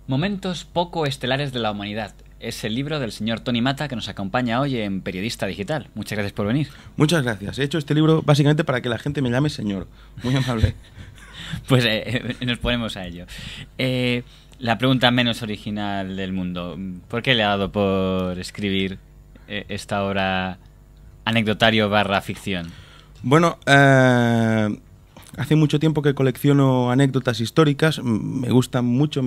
Momentos poco estelares de la humanidad. Es el libro del señor Tony Mata que nos acompaña hoy en Periodista Digital. Muchas gracias por venir. Muchas gracias. He hecho este libro básicamente para que la gente me llame señor. Muy amable. Pues nos ponemos a ello. La pregunta menos original del mundo. ¿Por qué le ha dado por escribir esta obra anecdotario barra ficción? Bueno, hace mucho tiempo que colecciono anécdotas históricas. Me gustan mucho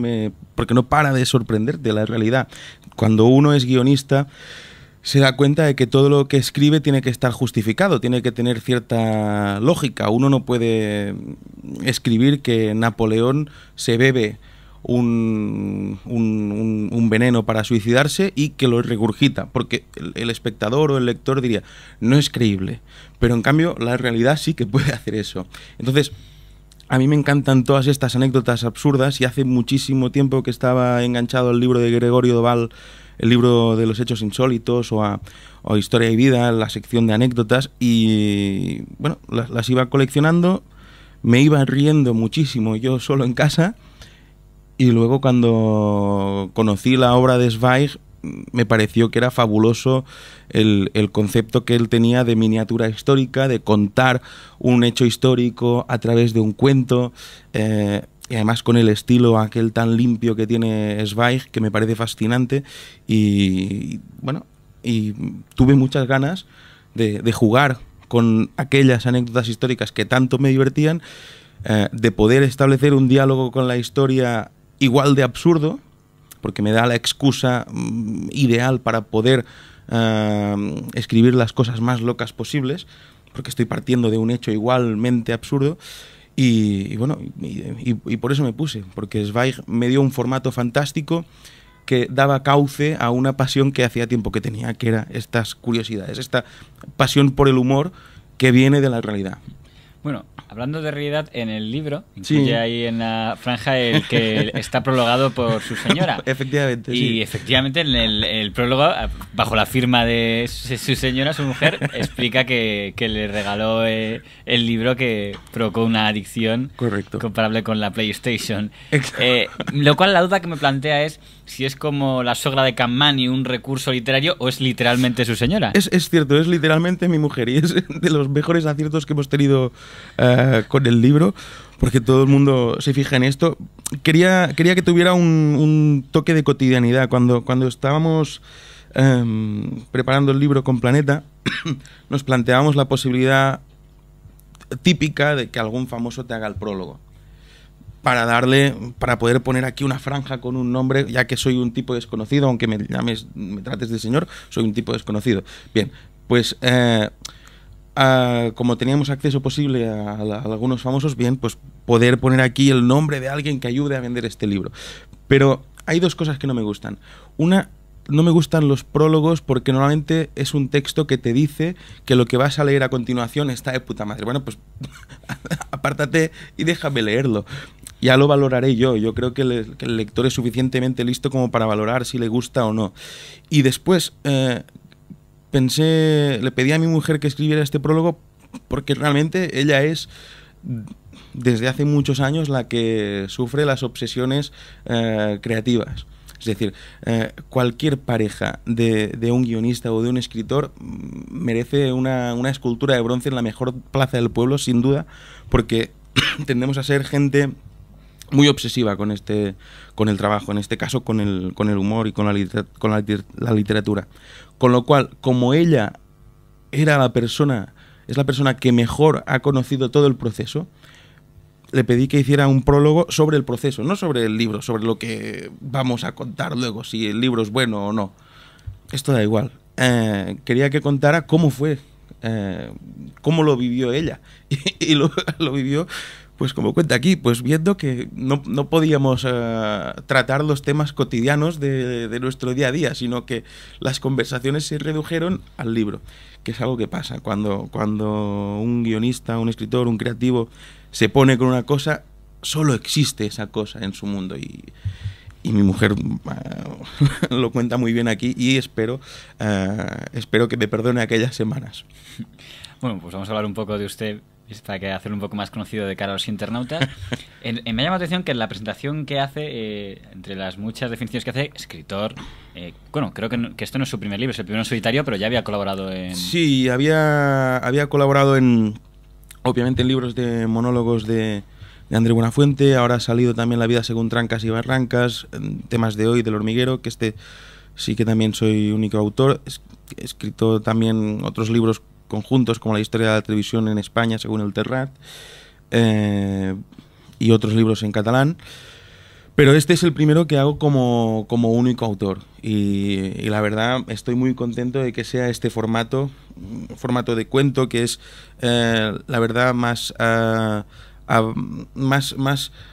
porque no para de sorprenderte la realidad. Cuando uno es guionista se da cuenta de que todo lo que escribe tiene que estar justificado, tiene que tener cierta lógica. Uno no puede escribir que Napoleón se bebe un veneno para suicidarse y que lo regurgita, porque el espectador o el lector diría, no es creíble. Pero en cambio la realidad sí que puede hacer eso. Entonces, a mí me encantan todas estas anécdotas absurdas y hace muchísimo tiempo que estaba enganchado al libro de Gregorio Doval, el libro de los hechos insólitos o Historia y Vida, la sección de anécdotas, y bueno, las iba coleccionando, me iba riendo muchísimo yo solo en casa, y luego cuando conocí la obra de Zweig me pareció que era fabuloso el concepto que él tenía de miniatura histórica, de contar un hecho histórico a través de un cuento, y además con el estilo aquel tan limpio que tiene Zweig, que me parece fascinante, y bueno, y tuve muchas ganas de jugar con aquellas anécdotas históricas que tanto me divertían, de poder establecer un diálogo con la historia igual de absurdo, porque me da la excusa ideal para poder escribir las cosas más locas posibles, porque estoy partiendo de un hecho igualmente absurdo. Y bueno, y por eso me puse, porque Zweig me dio un formato fantástico que daba cauce a una pasión que hacía tiempo que tenía, que era estas curiosidades, esta pasión por el humor que viene de la realidad. Bueno, hablando de realidad, en el libro, incluye Sí, ahí en la franja el que está prologado por su señora. efectivamente, Y sí. efectivamente en el prólogo, bajo la firma de su señora, su mujer, explica que le regaló el libro que provocó una adicción Correcto. comparable con la PlayStation. Exacto. Lo cual la duda que me plantea es si es como la sogra de Capmany un recurso literario o es literalmente su señora. Es cierto, es literalmente mi mujer y es de los mejores aciertos que hemos tenido con el libro, porque todo el mundo se fija en esto. Quería que tuviera un toque de cotidianidad. Cuando estábamos preparando el libro con Planeta, nos planteábamos la posibilidad típica de que algún famoso te haga el prólogo. Para poder poner aquí una franja con un nombre, ya que soy un tipo desconocido, aunque me trates de señor, soy un tipo desconocido. Bien, pues como teníamos acceso posible a algunos famosos, bien, pues poder poner aquí el nombre de alguien que ayude a vender este libro. Pero hay dos cosas que no me gustan. Una, no me gustan los prólogos porque normalmente es un texto que te dice que lo que vas a leer a continuación está de puta madre. Bueno, pues apártate y déjame leerlo. Ya lo valoraré yo. Yo creo que el lector es suficientemente listo como para valorar si le gusta o no. Y después le pedí a mi mujer que escribiera este prólogo porque realmente ella es, desde hace muchos años, la que sufre las obsesiones creativas. Es decir, cualquier pareja de un guionista o de un escritor merece una escultura de bronce en la mejor plaza del pueblo, sin duda, porque tendemos a ser gente muy obsesiva con el trabajo, en este caso con el humor y con la literatura. Con lo cual, como ella es la persona que mejor ha conocido todo el proceso, le pedí que hiciera un prólogo sobre el proceso, no sobre el libro, sobre lo que vamos a contar luego, si el libro es bueno o no. Esto da igual. Quería que contara cómo fue, cómo lo vivió ella. Y lo vivió, pues como cuenta aquí, pues viendo que no podíamos tratar los temas cotidianos de nuestro día a día, sino que las conversaciones se redujeron al libro, que es algo que pasa cuando un guionista, un escritor, un creativo se pone con una cosa, solo existe esa cosa en su mundo, y mi mujer lo cuenta muy bien aquí, y espero que me perdone aquellas semanas. Bueno, pues vamos a hablar un poco de usted es para que hacerlo un poco más conocido de cara a los internautas. Me ha llamado la atención que en la presentación que hace, entre las muchas definiciones que hace, escritor, bueno, creo que esto no es su primer libro, es el primero en solitario, pero ya había colaborado en... Sí, había colaborado obviamente en libros de monólogos de André Buenafuente. Ahora ha salido también La vida según trancas y barrancas, Temas de hoy, del Hormiguero, que sí que también soy único autor. He escrito también otros libros conjuntos como La historia de la televisión en España según el Terrat, y otros libros en catalán. Pero este es el primero que hago como único autor y la verdad estoy muy contento de que sea este formato de cuento, que es la verdad más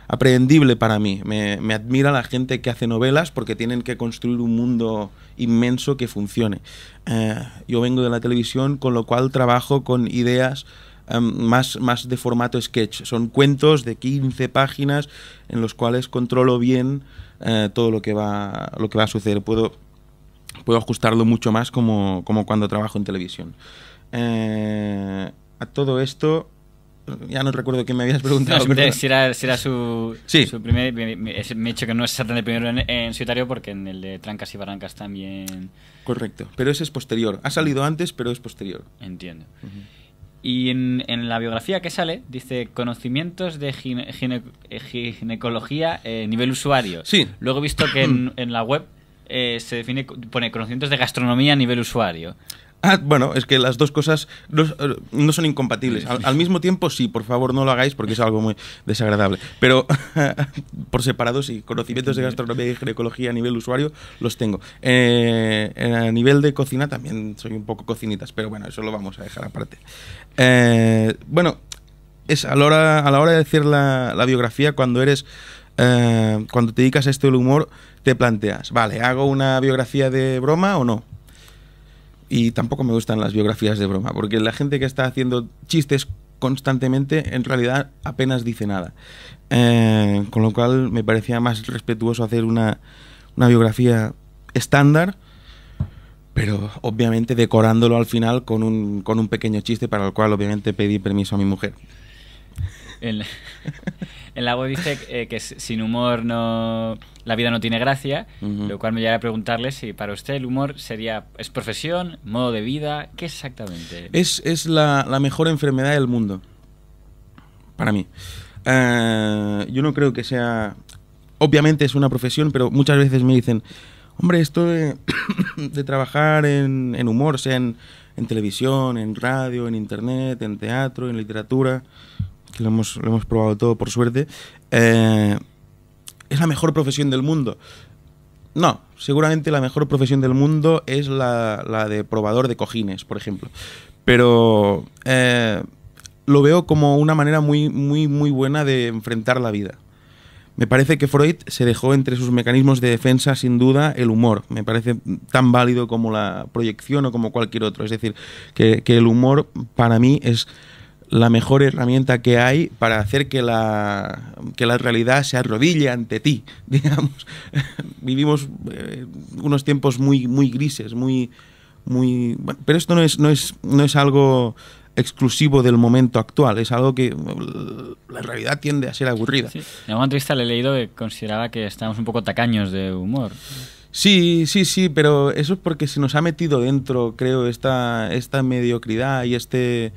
aprehendible para mí. Me admira la gente que hace novelas porque tienen que construir un mundo inmenso que funcione. Yo vengo de la televisión, con lo cual trabajo con ideas más de formato sketch. Son cuentos de 15 páginas en los cuales controlo bien todo lo que va a suceder. Puedo ajustarlo mucho más como cuando trabajo en televisión. A todo esto, ya no recuerdo qué me habías preguntado. No, si era su primer... Me he dicho que no es exactamente el primero en solitario, porque en el de Trancas y Barrancas también... Correcto, pero ese es posterior. Ha salido antes, pero es posterior. Entiendo. Y en la biografía que sale, dice conocimientos de ginecología nivel usuario. Sí. Luego he visto que en la web pone conocimientos de gastronomía a nivel usuario. Bueno, es que las dos cosas no son incompatibles. Al mismo tiempo, sí, por favor no lo hagáis porque es algo muy desagradable. Pero por separado, sí, conocimientos de gastronomía y ginecología a nivel usuario los tengo. A nivel de cocina también soy un poco cocinitas, pero bueno, eso lo vamos a dejar aparte. Bueno, es a la hora de hacer la biografía, cuando te dedicas a esto del humor, te planteas, vale, ¿hago una biografía de broma o no? Y tampoco me gustan las biografías de broma, porque la gente que está haciendo chistes constantemente en realidad apenas dice nada. Con lo cual me parecía más respetuoso hacer una biografía estándar, pero obviamente decorándolo al final con un pequeño chiste, para el cual obviamente pedí permiso a mi mujer. En la web dice que sin humor la vida no tiene gracia, lo cual me lleva a preguntarle si para usted el humor es profesión, modo de vida, ¿qué exactamente? Es la mejor enfermedad del mundo, para mí. Yo no creo que sea... Obviamente es una profesión, pero muchas veces me dicen, hombre, esto de trabajar en humor, sea en televisión, en radio, en internet, en teatro, en literatura... que lo hemos probado todo por suerte, ¿es la mejor profesión del mundo? No, seguramente la mejor profesión del mundo es la de probador de cojines, por ejemplo. Pero lo veo como una manera muy, muy, muy buena de enfrentar la vida. Me parece que Freud se dejó entre sus mecanismos de defensa, sin duda, el humor. Me parece tan válido como la proyección o como cualquier otro. Es decir, que el humor para mí es la mejor herramienta que hay para hacer que la realidad se arrodille ante ti, digamos. Vivimos unos tiempos muy, muy grises, muy... Bueno, pero esto no es algo exclusivo del momento actual, es algo que la realidad tiende a ser aburrida. Sí. En alguna entrevista le he leído que consideraba que estábamos un poco tacaños de humor. Sí, pero eso es porque se nos ha metido dentro, creo, esta mediocridad y este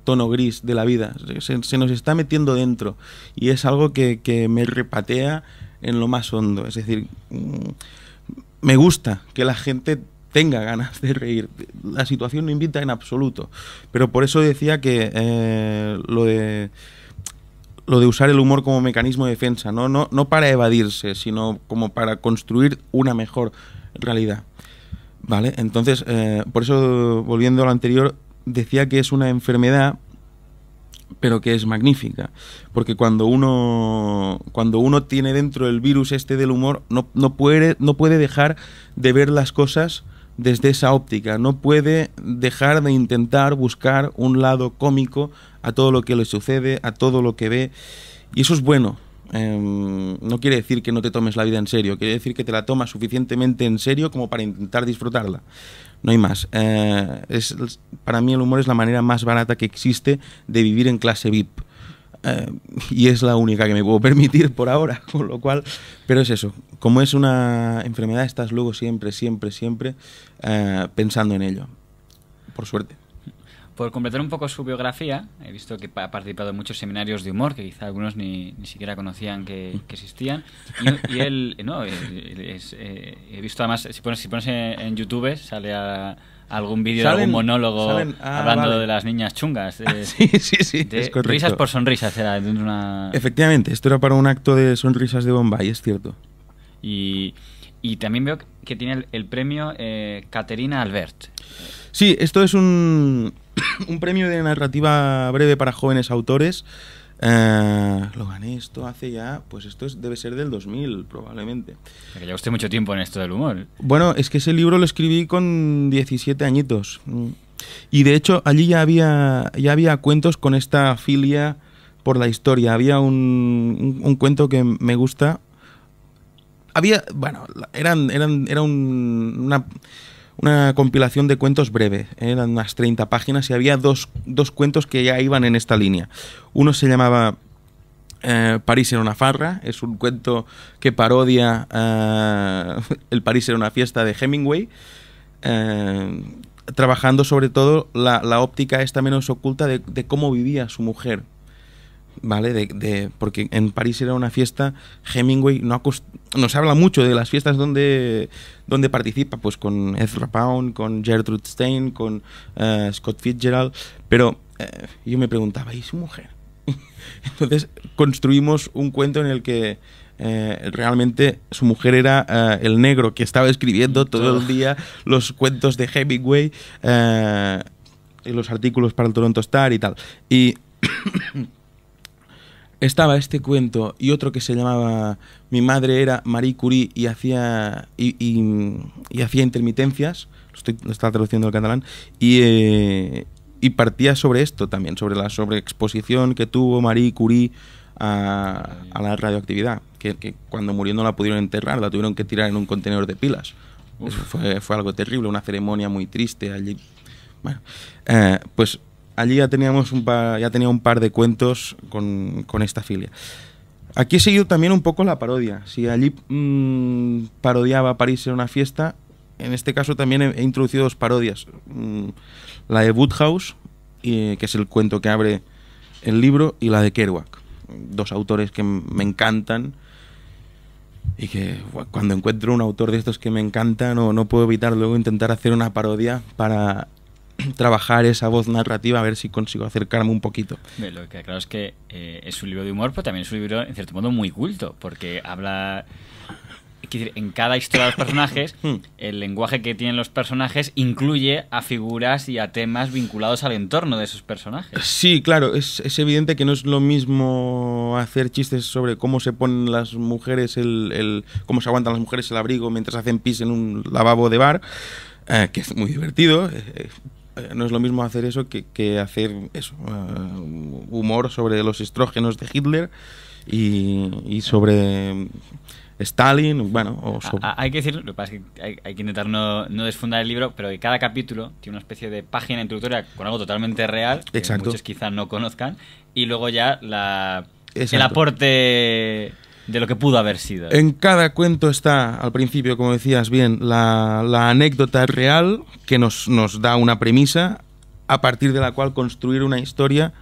tono gris de la vida. Se nos está metiendo dentro y es algo que me repatea en lo más hondo. Es decir, me gusta que la gente tenga ganas de reír. La situación no invita en absoluto, pero por eso decía que lo de usar el humor como mecanismo de defensa, no para evadirse, sino como para construir una mejor realidad. ¿Vale? Entonces, por eso, volviendo a lo anterior, decía que es una enfermedad, pero que es magnífica, porque cuando uno tiene dentro el virus este del humor, no puede dejar de ver las cosas desde esa óptica, no puede dejar de intentar buscar un lado cómico a todo lo que le sucede, a todo lo que ve, y eso es bueno. no quiere decir que no te tomes la vida en serio, quiere decir que te la tomas suficientemente en serio como para intentar disfrutarla. No hay más. Para mí el humor es la manera más barata que existe de vivir en clase VIP. Y es la única que me puedo permitir por ahora, con lo cual, pero es eso, como es una enfermedad estás luego siempre pensando en ello, por suerte. Por completar un poco su biografía, he visto que ha participado en muchos seminarios de humor, que quizá algunos ni siquiera conocían que existían. Y él, no, he visto además, si pones en YouTube, sale algún vídeo de algún monólogo hablando de las niñas chungas. Sí, es correcto. Risas por sonrisas era de una... Efectivamente, esto era para un acto de sonrisas de Bombay, es cierto. Y también veo que tiene el premio Caterina Albert. Sí, esto es un premio de narrativa breve para jóvenes autores. Lo gané esto hace ya, pues esto debe ser del 2000 probablemente. Que lleva usted mucho tiempo en esto del humor. Bueno, es que ese libro lo escribí con 17 añitos. Y de hecho allí ya había cuentos con esta filia por la historia. Había un cuento que me gusta. Era una compilación de cuentos breve, eran unas 30 páginas y había dos cuentos que ya iban en esta línea. Uno se llamaba París era una farra, es un cuento que parodia el París era una fiesta de Hemingway, trabajando sobre todo la óptica esta menos oculta de cómo vivía su mujer. ¿Vale? Porque en París era una fiesta, Hemingway nos habla mucho de las fiestas donde participa, pues con Ezra Pound, con Gertrude Stein, con Scott Fitzgerald, pero yo me preguntaba, ¿y su mujer? Entonces construimos un cuento en el que realmente su mujer era el negro que estaba escribiendo todo el día los cuentos de Hemingway, los artículos para el Toronto Star y tal. Y estaba este cuento y otro que se llamaba Mi madre era Marie Curie y hacía intermitencias, lo estaba traduciendo al catalán, y partía sobre esto también, sobre la sobreexposición que tuvo Marie Curie a la radioactividad, que cuando murió no la pudieron enterrar, la tuvieron que tirar en un contenedor de pilas. Eso fue algo terrible, una ceremonia muy triste allí. Bueno, pues allí ya tenía un par de cuentos con esta filia. Aquí he seguido también un poco la parodia. Si allí parodiaba París en una fiesta, en este caso también he introducido dos parodias. La de Wodehouse, que es el cuento que abre el libro, y la de Kerouac. Dos autores que me encantan y que cuando encuentro un autor de estos que me encanta no puedo evitar luego intentar hacer una parodia para trabajar esa voz narrativa, a ver si consigo acercarme un poquito. Lo que claro es que es un libro de humor, pero también es un libro en cierto modo muy culto, porque habla... Quiero decir, en cada historia de los personajes, el lenguaje que tienen los personajes incluye a figuras y a temas vinculados al entorno de esos personajes. Sí, claro, es evidente que no es lo mismo hacer chistes sobre cómo se ponen las mujeres, cómo se aguantan las mujeres el abrigo mientras hacen pis en un lavabo de bar, que es muy divertido. No es lo mismo hacer eso que hacer eso, humor sobre los estrógenos de Hitler y sobre Stalin, bueno... Hay que decir, lo que pasa es que hay que intentar no desfundar el libro, pero que cada capítulo tiene una especie de página introductoria con algo totalmente real, que muchos quizás no conozcan, y luego ya el aporte de lo que pudo haber sido. En cada cuento está, al principio, como decías bien, la anécdota real que nos da una premisa a partir de la cual construir una historia,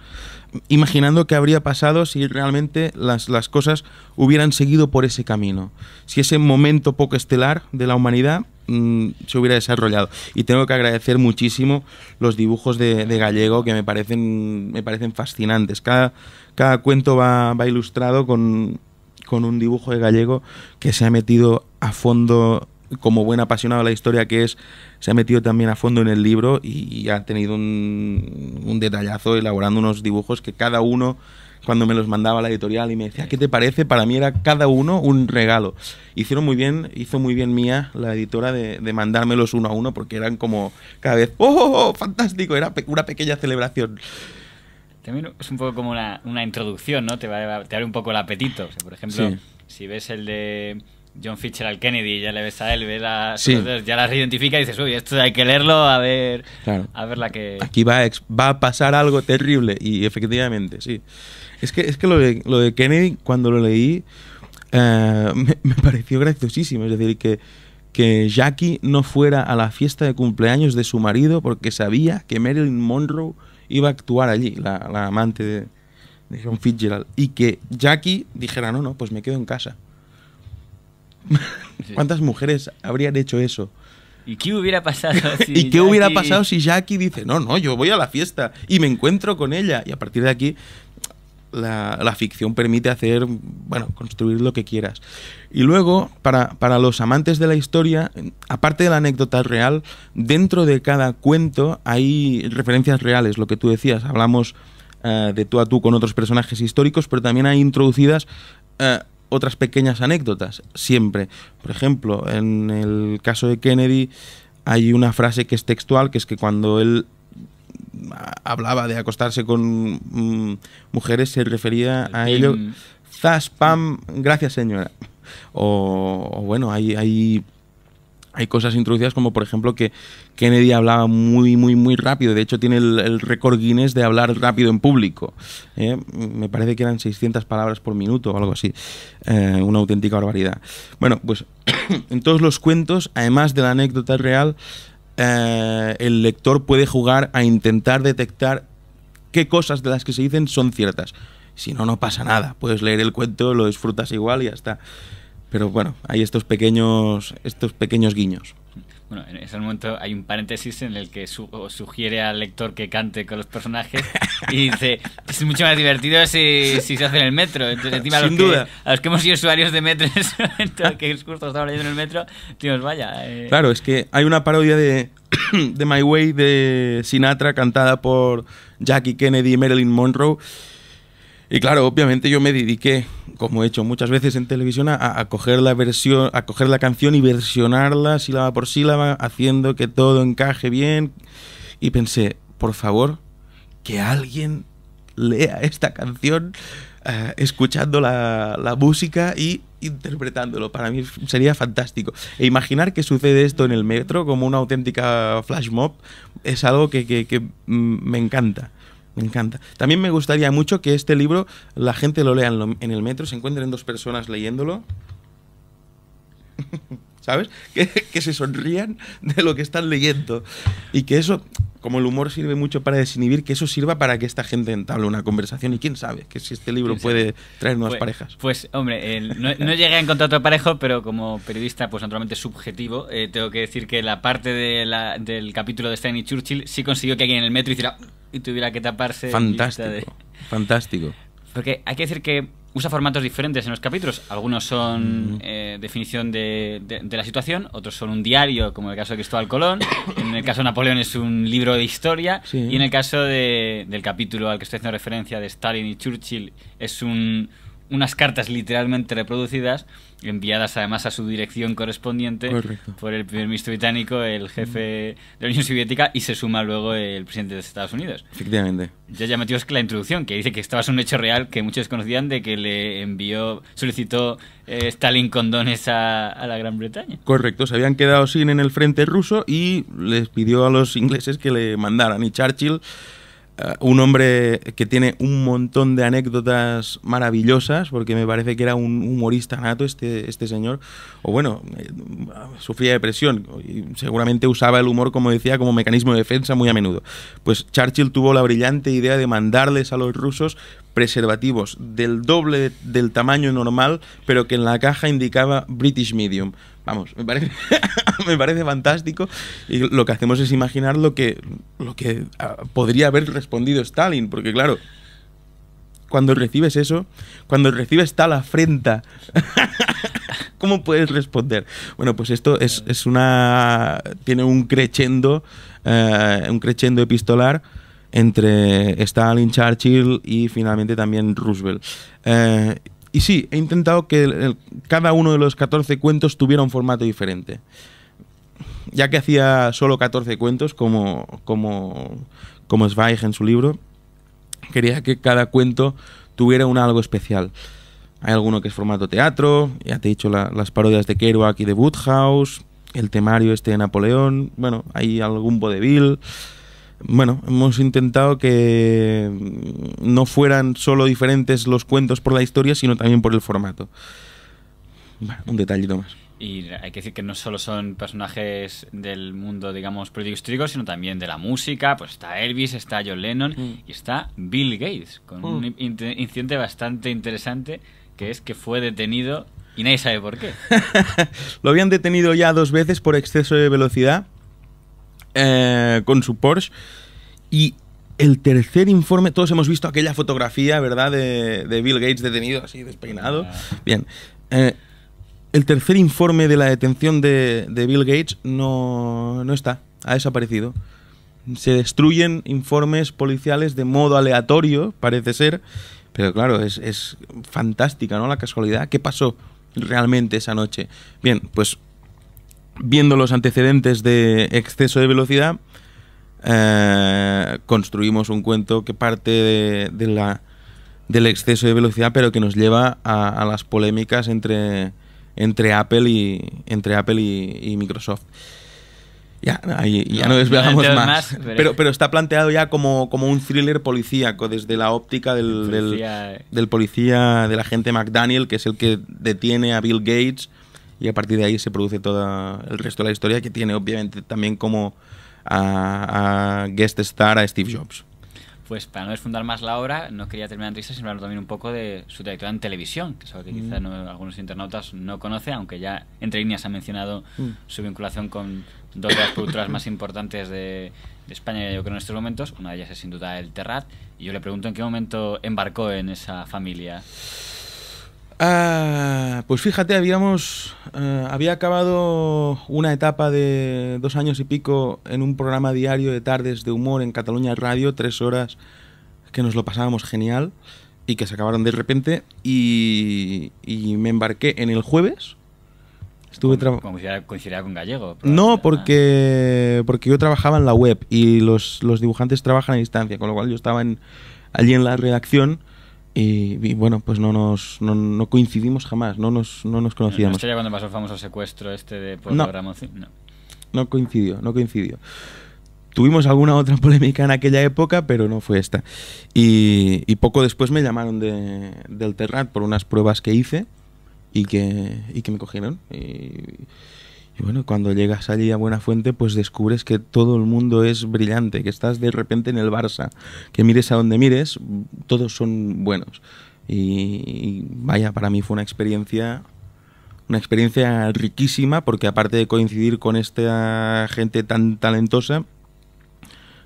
imaginando qué habría pasado si realmente las cosas hubieran seguido por ese camino, si ese momento poco estelar de la humanidad se hubiera desarrollado. Y tengo que agradecer muchísimo los dibujos de Gallego, que me parecen fascinantes. Cada cuento va ilustrado con un dibujo de Gallego que se ha metido a fondo, como buen apasionado de la historia que es, se ha metido también a fondo en el libro y ha tenido un detallazo elaborando unos dibujos que cada uno, cuando me los mandaba a la editorial y me decía ¿qué te parece? Para mí era cada uno un regalo. Hizo muy bien Mía, la editora, de mandármelos uno a uno, porque eran como cada vez ¡oh, fantástico! Era una pequeña celebración. También es un poco como una introducción, ¿no? Te abre un poco el apetito. O sea, por ejemplo, Sí. si ves el de John Fitzgerald Kennedy, ya le ves a él, ves a Sí. ya las identifica y dices, uy, esto hay que leerlo a ver, Claro. a ver la que... Aquí va a pasar algo terrible. Y efectivamente, sí. Es que lo de Kennedy, cuando lo leí, me pareció graciosísimo. Es decir, que Jackie no fuera a la fiesta de cumpleaños de su marido porque sabía que Marilyn Monroe iba a actuar allí, la amante de John Fitzgerald. Y que Jackie dijera, no, pues me quedo en casa. Sí. ¿Cuántas mujeres habrían hecho eso? ¿Y qué hubiera pasado si ¿Y qué hubiera Jackie- pasado si Jackie dice, no, yo voy a la fiesta y me encuentro con ella? Y a partir de aquí, la ficción permite hacer, bueno, construir lo que quieras. Y luego, para los amantes de la historia, aparte de la anécdota real, dentro de cada cuento hay referencias reales, lo que tú decías. Hablamos de tú a tú con otros personajes históricos, pero también hay introducidas otras pequeñas anécdotas, siempre. Por ejemplo, en el caso de Kennedy hay una frase que es textual, que es que cuando él hablaba de acostarse con mujeres se refería a ello, zas, pam, gracias señora. O bueno, hay cosas introducidas como por ejemplo que Kennedy hablaba muy rápido. De hecho tiene el récord Guinness de hablar rápido en público. Me parece que eran 600 palabras por minuto o algo así. Una auténtica barbaridad. Bueno, pues en todos los cuentos, además de la anécdota real, el lector puede jugar a intentar detectar qué cosas de las que se dicen son ciertas. Si no, no pasa nada. Puedes leer el cuento, lo disfrutas igual y ya está. Pero bueno, hay estos pequeños guiños. Bueno, en ese momento hay un paréntesis en el que sugiere al lector que cante con los personajes y dice, es mucho más divertido si se hace en el metro. Entonces, encima Sin duda. A los que hemos sido usuarios de metro en ese momento, que justo estaba leyendo en el metro, tíos, vaya. Claro, es que hay una parodia de My Way de Sinatra cantada por Jackie Kennedy y Marilyn Monroe. Y claro, obviamente yo me dediqué, como he hecho muchas veces en televisión, a coger la canción y versionarla sílaba por sílaba, haciendo que todo encaje bien. Y pensé, por favor, que alguien lea esta canción escuchando la música y interpretándolo. Para mí sería fantástico. E imaginar que sucede esto en el metro como una auténtica flash mob es algo que me encanta. Me encanta. También me gustaría mucho que este libro la gente lo lea en el metro, se encuentren dos personas leyéndolo, ¿sabes? Que se sonrían de lo que están leyendo. Y que eso, como el humor sirve mucho para desinhibir, que eso sirva para que esta gente entable una conversación. Y quién sabe, que si este libro puede traer nuevas parejas. Pues hombre, no llegué a encontrar otro parejo, pero como periodista, pues naturalmente subjetivo, tengo que decir que la parte del capítulo de Stanley Churchill sí consiguió que alguien en el metro hiciera y tuviera que taparse. Fantástico, fantástico. Porque hay que decir que usa formatos diferentes en los capítulos. Algunos son definición de la situación, otros son un diario, como en el caso de Cristóbal Colón. En el caso de Napoleón es un libro de historia. Sí. Y en el caso del capítulo al que estoy haciendo referencia de Stalin y Churchill es unas cartas literalmente reproducidas, enviadas además a su dirección correspondiente. Correcto. Por el primer ministro británico, el jefe de la Unión Soviética, y se suma luego el presidente de Estados Unidos. Efectivamente. Ya llamativos que la introducción, que dice que esto es un hecho real que muchos desconocían, de que le solicitó Stalin condones a la Gran Bretaña. Correcto, se habían quedado sin en el frente ruso y les pidió a los ingleses que le mandaran. Y Churchill, un hombre que tiene un montón de anécdotas maravillosas, porque me parece que era un humorista nato este señor, o bueno, sufría depresión y seguramente usaba el humor, como decía, como mecanismo de defensa muy a menudo. Pues Churchill tuvo la brillante idea de mandarles a los rusos preservativos del doble del tamaño normal, pero que en la caja indicaba British Medium. Vamos, me parece me parece fantástico, y lo que hacemos es imaginar lo que podría haber respondido Stalin, porque claro, cuando recibes eso, cuando recibes tal afrenta, ¿cómo puedes responder? Bueno, pues esto tiene un crescendo epistolar entre Stalin, Churchill y finalmente también Roosevelt. Y sí, he intentado que cada uno de los 14 cuentos tuviera un formato diferente. Ya que hacía solo 14 cuentos, como Zweig en su libro, quería que cada cuento tuviera un algo especial. Hay alguno que es formato teatro, ya te he dicho las parodias de Kerouac y de Woodhouse, el temario este de Napoleón, bueno, hay algún vodevil. Bueno, hemos intentado que no fueran solo diferentes los cuentos por la historia, sino también por el formato. Bueno, un detallito más. Y hay que decir que no solo son personajes del mundo, digamos, político histórico, sino también de la música. Pues está Elvis, está John Lennon y está Bill Gates, con un incidente bastante interesante, que es que fue detenido y nadie sabe por qué. Lo habían detenido ya 2 veces por exceso de velocidad con su Porsche. Y el tercer informe, todos hemos visto aquella fotografía, ¿verdad?, de Bill Gates detenido, así despeinado. Bien. El tercer informe de la detención de Bill Gates no está, ha desaparecido. Se destruyen informes policiales de modo aleatorio, parece ser, pero claro, es fantástica, ¿no?, la casualidad. ¿Qué pasó realmente esa noche? Bien, pues viendo los antecedentes de exceso de velocidad, construimos un cuento que parte del exceso de velocidad, pero que nos lleva a las polémicas entre Apple y Microsoft. Ya no desvelamos más. Pero está planteado ya como un thriller policíaco, desde la óptica del policía, del agente McDaniel, que es el que detiene a Bill Gates, y a partir de ahí se produce todo el resto de la historia, que tiene obviamente también como a guest star a Steve Jobs. Pues para no desfundar más la obra, no quería terminar en risa, sino hablar también un poco de su trayectoria en televisión, que es algo que quizá algunos internautas no conocen, aunque ya entre líneas ha mencionado su vinculación con 2 de las productoras más importantes de España, yo creo, en estos momentos. Una de ellas es sin duda el Terrat, y yo le pregunto en qué momento embarcó en esa familia. Pues fíjate, había acabado una etapa de 2 años y pico en un programa diario de tardes de humor en Cataluña Radio, 3 horas, que nos lo pasábamos genial y que se acabaron de repente, y me embarqué en el jueves. Coincidía con Gallego. No, porque yo trabajaba en la web y los dibujantes trabajan a distancia, con lo cual yo estaba allí en la redacción. Y bueno, pues no coincidimos jamás, no nos conocíamos. ¿No sería cuando pasó el famoso secuestro de Ramoncín? No coincidió. Tuvimos alguna otra polémica en aquella época, pero no fue esta. Y poco después me llamaron del Terrat por unas pruebas que hice y que me cogieron. Y bueno, cuando llegas allí a Buenafuente, pues descubres que todo el mundo es brillante, que estás de repente en el Barça, que mires a donde mires, todos son buenos. Y vaya, para mí fue una experiencia riquísima, porque aparte de coincidir con esta gente tan talentosa,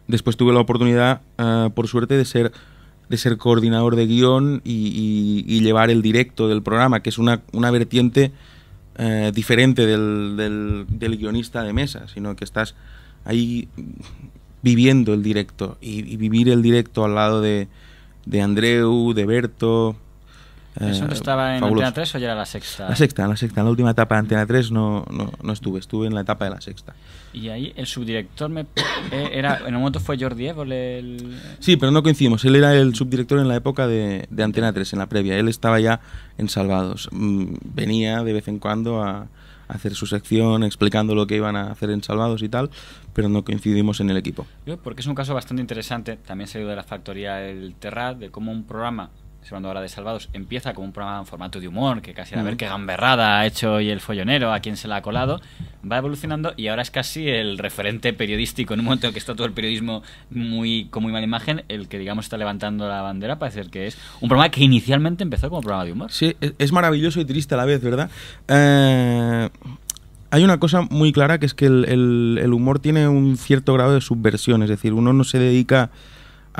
después tuve la oportunidad, por suerte, de ser coordinador de guión y llevar el directo del programa, que es una vertiente diferente del guionista de mesa, sino que estás ahí viviendo el directo y vivir el directo al lado de Andreu, de Berto. ¿Eso estaba en fabuloso. Antena 3 o ya era la sexta? La sexta, en la última etapa de Antena 3 no estuve en la etapa de la sexta. Y ahí el subdirector en un momento fue Jordi Évole. Sí, pero no coincidimos. Él era el subdirector en la época de Antena 3, en la previa. Él estaba ya en Salvados. Venía de vez en cuando a hacer su sección explicando lo que iban a hacer en Salvados y tal, pero no coincidimos en el equipo. Porque es un caso bastante interesante. También se dio de la factoría El Terrat, de cómo un programa, hablando ahora de Salvados, empieza como un programa en formato de humor, que casi a ver qué gamberrada ha hecho hoy el follonero, a quién se la ha colado, va evolucionando y ahora es casi el referente periodístico, en un momento en que está todo el periodismo con muy mala imagen, el que digamos está levantando la bandera para decir que es un programa que inicialmente empezó como programa de humor. Sí, es maravilloso y triste a la vez, ¿verdad? Hay una cosa muy clara, que es que el humor tiene un cierto grado de subversión, es decir, uno no se dedica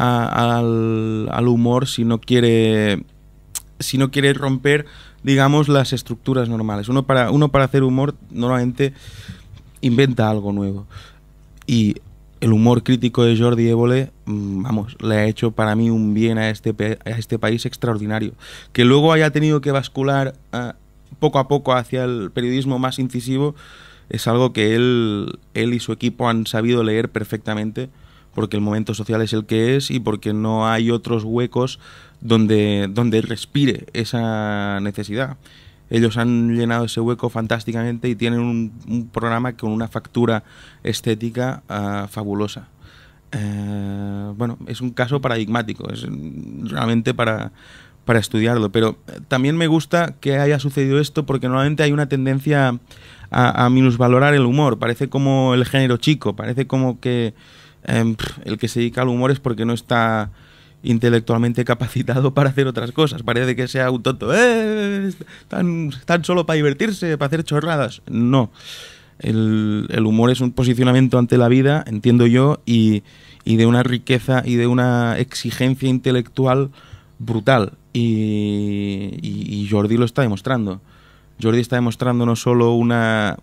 al humor si no quiere romper, digamos, las estructuras normales. Uno para hacer humor normalmente inventa algo nuevo, y el humor crítico de Jordi Évole, le ha hecho para mí un bien a este país extraordinario. Que luego haya tenido que bascular poco a poco hacia el periodismo más incisivo es algo que él y su equipo han sabido leer perfectamente, porque el momento social es el que es y porque no hay otros huecos donde respire esa necesidad. Ellos han llenado ese hueco fantásticamente y tienen un programa con una factura estética fabulosa. Bueno, es un caso paradigmático, es realmente para estudiarlo, pero también me gusta que haya sucedido esto porque normalmente hay una tendencia a minusvalorar el humor. Parece como el género chico, parece como que el que se dedica al humor es porque no está intelectualmente capacitado para hacer otras cosas. Parece que sea un tonto, tan solo para divertirse, para hacer chorradas. No, el humor es un posicionamiento ante la vida, entiendo yo, y de una riqueza y de una exigencia intelectual brutal. Y Jordi lo está demostrando. Jordi está demostrando no solo una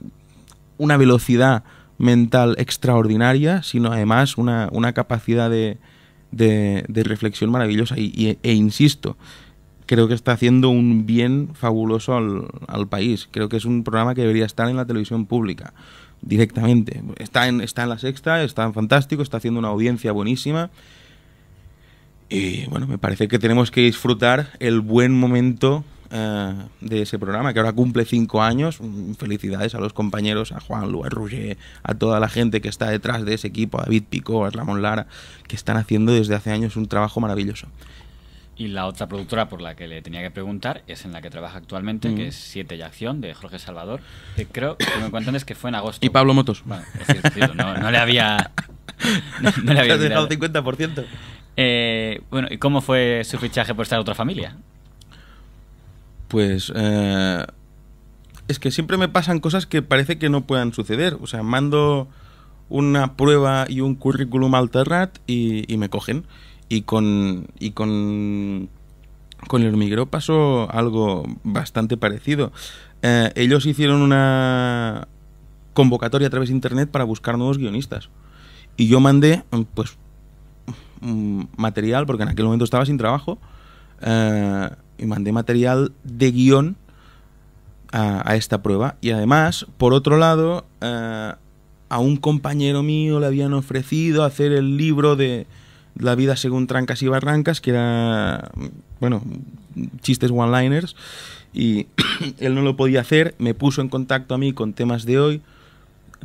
velocidad mental extraordinaria, sino además una capacidad de reflexión maravillosa. E insisto, creo que está haciendo un bien fabuloso al país. Creo que es un programa que debería estar en la televisión pública directamente. Está en La Sexta, está fantástico, está haciendo una audiencia buenísima. Y bueno, me parece que tenemos que disfrutar el buen momento de ese programa, que ahora cumple 5 años. Felicidades a los compañeros, a Juan, a Roger, a toda la gente que está detrás de ese equipo, a David Picó, a Ramón Lara, que están haciendo desde hace años un trabajo maravilloso. Y la otra productora por la que le tenía que preguntar es en la que trabaja actualmente, que es 7 y Acción, de Jorge Salvador, que creo que me cuentan es que fue en agosto. Y Pablo Motos. Bueno, es cierto, no le había... no le había Te has dejado 50%. Bueno, ¿y cómo fue su fichaje por esta otra familia? Pues es que siempre me pasan cosas que parece que no puedan suceder. O sea, mando una prueba y un currículum al Terrat y me cogen. Y con El Hormiguero pasó algo bastante parecido. Ellos hicieron una convocatoria a través de internet para buscar nuevos guionistas. Y yo mandé, pues, material, porque en aquel momento estaba sin trabajo, y mandé material de guión a esta prueba. Y además, por otro lado, a un compañero mío le habían ofrecido hacer el libro de La vida según trancas y barrancas, que era, bueno, chistes one-liners, y él no lo podía hacer. Me puso en contacto a mí con Temas de Hoy.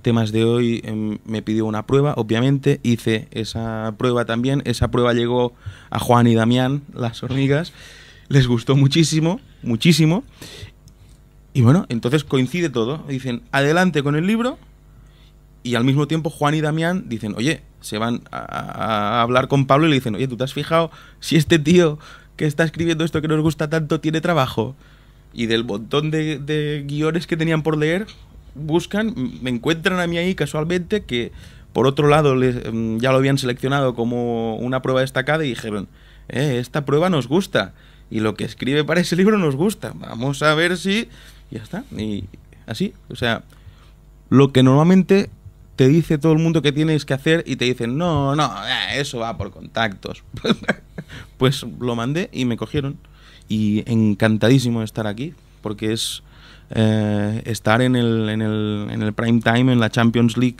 Temas de Hoy me pidió una prueba, obviamente, hice esa prueba también. Esa prueba llegó a Juan y Damián, las hormigas, les gustó muchísimo, muchísimo, y bueno, entonces coincide todo. Dicen, adelante con el libro, y al mismo tiempo Juan y Damián dicen, oye, se van a hablar con Pablo y le dicen, oye, ¿tú te has fijado si este tío que está escribiendo esto que nos gusta tanto tiene trabajo? Y del montón de guiones que tenían por leer, buscan, me encuentran a mí ahí casualmente, que por otro lado ya lo habían seleccionado como una prueba destacada, y dijeron, esta prueba nos gusta y lo que escribe para ese libro nos gusta, vamos a ver si... Y ya está, y así, o sea, lo que normalmente te dice todo el mundo que tienes que hacer y te dicen, no, eso va por contactos. Pues lo mandé y me cogieron, y encantadísimo de estar aquí, porque es estar en el prime time, en la Champions League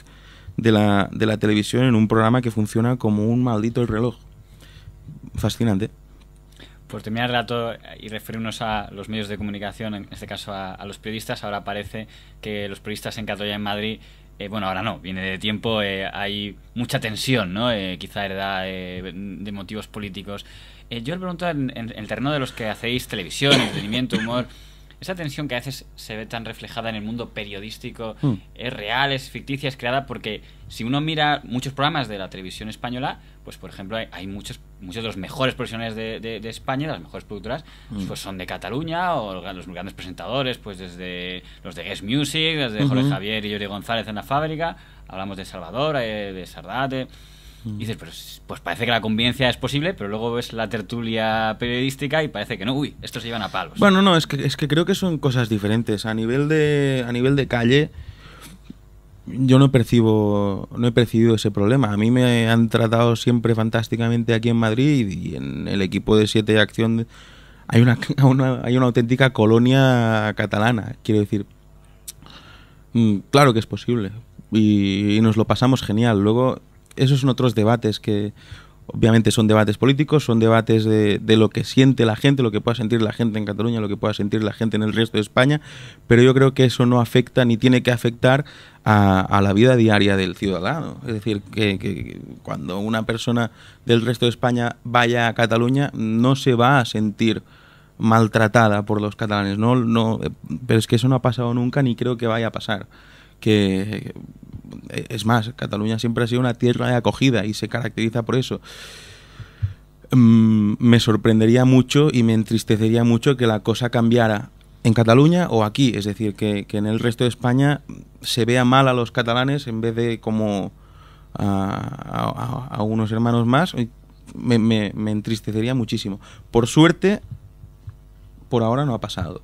de la televisión, en un programa que funciona como un maldito reloj. Fascinante. Pues terminar el relato y referirnos a los medios de comunicación, en este caso a los periodistas. Ahora parece que los periodistas en Cataluña, en Madrid, bueno, ahora no, viene de tiempo, hay mucha tensión, ¿no? Quizá heredada de motivos políticos. Yo le pregunto, en el terreno de los que hacéis televisión, entretenimiento, humor, esa tensión que a veces se ve tan reflejada en el mundo periodístico, ¿es real, es ficticia, es creada? Porque si uno mira muchos programas de la televisión española, pues por ejemplo hay muchos de los mejores profesionales de España, las mejores productoras, pues son de Cataluña, o los grandes presentadores, pues desde los de Guest Music, desde Jorge Javier y Jordi González en La Fábrica, hablamos de Salvador, de Sardate. Y dices, pues parece que la convivencia es posible, pero luego ves la tertulia periodística y parece que no, uy, estos se llevan a palos. Bueno, no, es que creo que son cosas diferentes. A nivel de calle, yo no he percibido ese problema. A mí me han tratado siempre fantásticamente aquí en Madrid, y en el equipo de 7 de Acción hay una auténtica colonia catalana, quiero decir. Claro que es posible, y nos lo pasamos genial. Luego, esos son otros debates que obviamente son debates políticos, son debates de lo que siente la gente, lo que pueda sentir la gente en Cataluña, lo que pueda sentir la gente en el resto de España, pero yo creo que eso no afecta ni tiene que afectar a la vida diaria del ciudadano. Es decir, que cuando una persona del resto de España vaya a Cataluña no se va a sentir maltratada por los catalanes, pero es que eso no ha pasado nunca ni creo que vaya a pasar. Que es más, Cataluña siempre ha sido una tierra de acogida y se caracteriza por eso. Me sorprendería mucho y me entristecería mucho que la cosa cambiara en Cataluña o aquí, es decir, que en el resto de España se vea mal a los catalanes en vez de como a unos hermanos más. Me entristecería muchísimo. Por suerte, por ahora no ha pasado.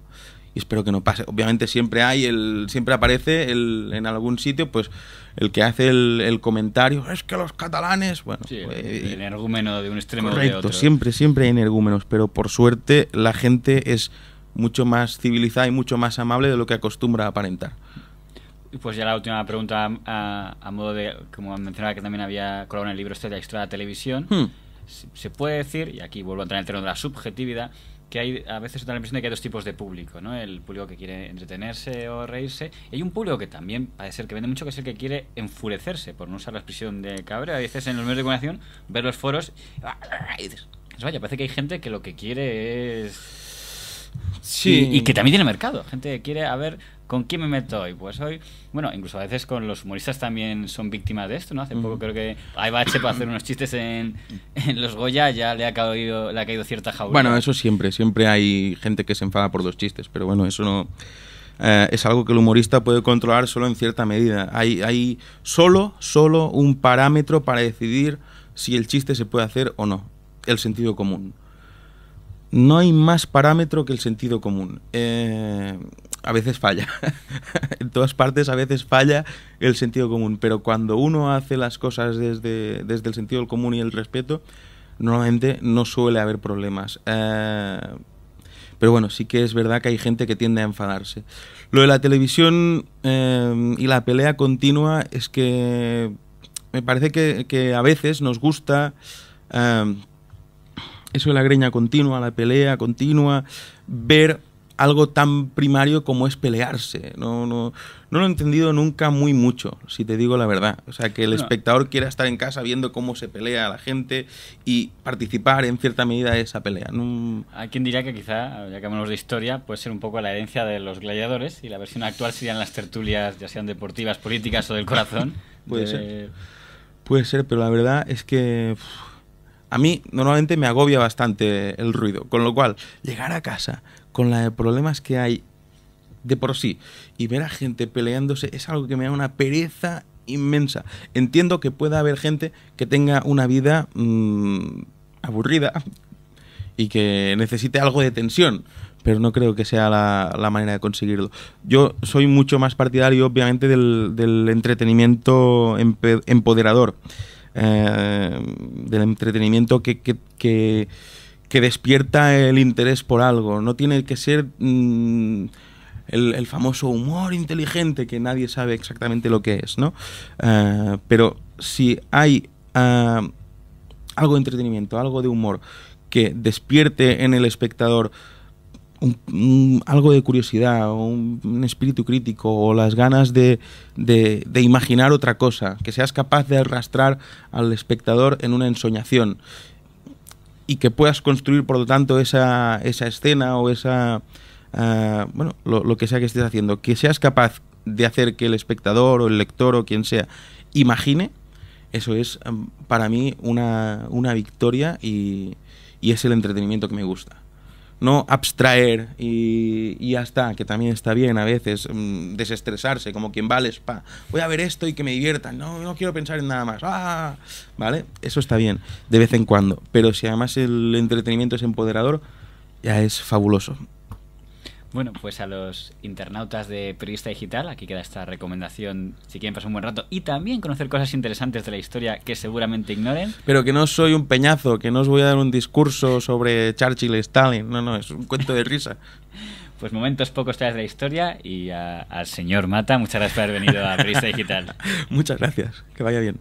Y espero que no pase. Obviamente siempre aparece en algún sitio, pues el que hace el comentario, es que los catalanes, bueno, sí, el energúmeno de un extremo correcto, o de otro. Siempre hay energúmenos, pero por suerte la gente es mucho más civilizada y mucho más amable de lo que acostumbra a aparentar. Y pues ya la última pregunta, a modo de, como mencionaba que también había colaborado en el libro este de la historia de la televisión, se puede decir, y aquí vuelvo a entrar en el terreno de la subjetividad, que hay a veces da la impresión de que hay dos tipos de público, ¿no? El público que quiere entretenerse o reírse, y hay un público que también parece ser que vende mucho, que es el que quiere enfurecerse, por no usar la expresión de cabreo. A veces en los medios de comunicación ver los foros y dices, vaya, parece que hay gente que lo que quiere es... Sí. Y que también tiene mercado, gente que quiere a ver con quién me meto hoy. Pues hoy, bueno, incluso a veces con los humoristas también son víctimas de esto, ¿no? Hace poco creo que a Ibache para hacer unos chistes en los Goya ya le ha caído cierta jaula. Bueno, eso siempre hay gente que se enfada por los chistes, pero bueno, eso no... es algo que el humorista puede controlar solo en cierta medida. Hay solo un parámetro para decidir si el chiste se puede hacer o no: el sentido común. No hay más parámetro que el sentido común. A veces falla. En todas partes a veces falla el sentido común, pero cuando uno hace las cosas desde el sentido común y el respeto, normalmente no suele haber problemas. Pero bueno, sí que es verdad que hay gente que tiende a enfadarse. Lo de la televisión y la pelea continua es que me parece que a veces nos gusta... eso de la greña continua, la pelea continua, ver algo tan primario como es pelearse. No lo he entendido nunca mucho, si te digo la verdad. O sea, que el espectador quiera estar en casa viendo cómo se pelea la gente y participar en cierta medida de esa pelea. Hay quien diría que quizá, ya que hablamos de historia, puede ser un poco la herencia de los gladiadores y la versión actual serían las tertulias, ya sean deportivas, políticas o del corazón. Puede ser, pero la verdad es que... a mí normalmente me agobia bastante el ruido, con lo cual llegar a casa con los problemas que hay de por sí y ver a gente peleándose es algo que me da una pereza inmensa. Entiendo que pueda haber gente que tenga una vida aburrida y que necesite algo de tensión, pero no creo que sea la manera de conseguirlo. Yo soy mucho más partidario, obviamente, del entretenimiento empoderador. Del entretenimiento que despierta el interés por algo. No tiene que ser el famoso humor inteligente que nadie sabe exactamente lo que es, ¿no? Pero si hay algo de entretenimiento, algo de humor que despierte en el espectador algo de curiosidad o un espíritu crítico o las ganas de imaginar otra cosa, que seas capaz de arrastrar al espectador en una ensoñación y que puedas construir, por lo tanto, esa escena o lo que sea que estés haciendo, que seas capaz de hacer que el espectador o el lector o quien sea imagine, eso es para mí una victoria y es el entretenimiento que me gusta. No abstraer y ya está, que también está bien a veces, desestresarse, como quien vale, voy a ver esto y que me diviertan, no quiero pensar en nada más, ¿vale? Eso está bien, de vez en cuando, pero si además el entretenimiento es empoderador, ya es fabuloso. Bueno, pues a los internautas de Periodista Digital, aquí queda esta recomendación si quieren pasar un buen rato y también conocer cosas interesantes de la historia que seguramente ignoren. Pero que no soy un peñazo, que no os voy a dar un discurso sobre Churchill y Stalin, no, es un cuento de risa. Pues momentos pocos tras de la historia y al señor Mata, muchas gracias por haber venido a Periodista Digital. Muchas gracias, que vaya bien.